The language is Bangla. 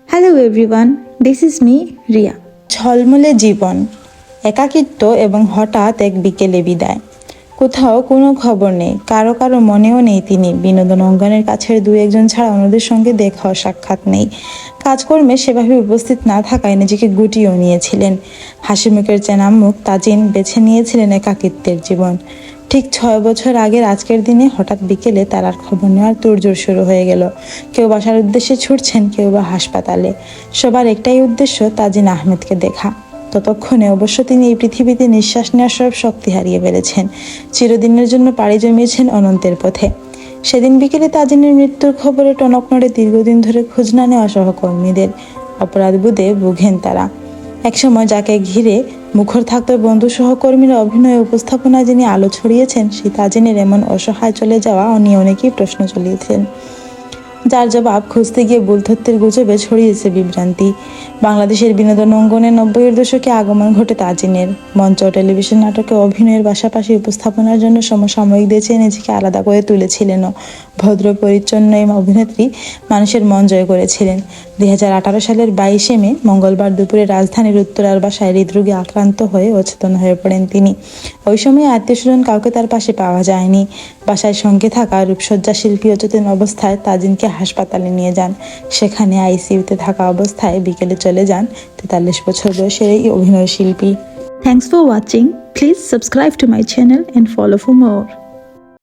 Hello everyone, this is me Riya. ঝলমলে জীবন, একাকিত্ব এবং হঠাৎ এক বিকেলে বিদায়। কোথাও কোনো খবর নেই, কারো কারো মনেও নেই তিনি। বিনোদন অঙ্গনের কাছের দু একজন ছাড়া অন্যদের সঙ্গে দেখা ও সাক্ষাৎ নেই। কাজকর্মে সেভাবে উপস্থিত না থাকায় নিজেকে গুটিয়েও নিয়েছিলেন। হাসি মুখের চেনা মুখ তাজিন বেছে নিয়েছিলেন একাকিত্বের জীবন। ঠিক 6 বছর আগের আজকের দিনে হঠাৎ বিকেলে তার আর খবর নেওয়ার তোড়জোড় শুরু হয়ে গেল। কেউ বাসার উদ্দেশ্যে ছুটছেন, কেউ বা হাসপাতালে। সবার একটাই উদ্দেশ্য, তাজিন আহমেদকে দেখা। ততক্ষণে অবশ্য তিনি এই পৃথিবীতে নিঃশ্বাস নেওয়ার সব শক্তি হারিয়ে ফেলেছেন। চিরদিনের জন্য পাড়ি জমিয়েছেন অনন্তের পথে। সেদিন বিকেলে তাজিনের মৃত্যুর খবরে টনক নড়ে দীর্ঘদিন ধরে খোঁজ না নেওয়া সহকর্মীদের। অপরাধবোধে ভুগেন তারা। একসময় যাকে ঘিরে মুখর থাকত বন্ধু সহকর্মীরা, অভিনয় উপস্থাপনায় যিনি আলো ছড়িয়েছেন, সেই তাজিনের এমন অসহায় চলে যাওয়া নিয়ে অনেকেই প্রশ্ন চলিয়েছেন, যার জবাব খুঁজতে গিয়ে ভুল তথ্যের গুজবে ছড়িয়েছে বিভ্রান্তি। বাংলাদেশের বিনোদন অঙ্গনে 90-এর দশকে আগমন ঘটে তাজিনের। মঞ্চ ও টেলিভিশন নাটকে অভিনয়ের পাশাপাশি উপস্থাপনার জন্য সমসাময়িকদের চেয়ে নিজেকে আলাদা করে তুলেছিলেনও। ভদ্র পরিচ্ছন্ন এই অভিনেত্রী মানুষের মন জয় করেছিলেন। 2018 সালের 22শে মে মঙ্গলবার দুপুরে রাজধানীর উত্তরার বাসায় হৃদরোগে আক্রান্ত হয়ে অচেতন হয়ে পড়েন তিনি। ওই সময় আত্মীয়স্বজন কাউকে তার পাশে পাওয়া যায়নি। বাসায় সঙ্গে থাকা রূপসজ্জা শিল্পী অচেতন অবস্থায় তাজিনকে হাসপাতালে নিয়ে যান। সেখানে আইসিইউতে থাকা অবস্থায় বিকেলে চলে যান 43 বছর বয়সের এই অভিনয় শিল্পী। Thanks for watching. Please subscribe to my channel and follow for more.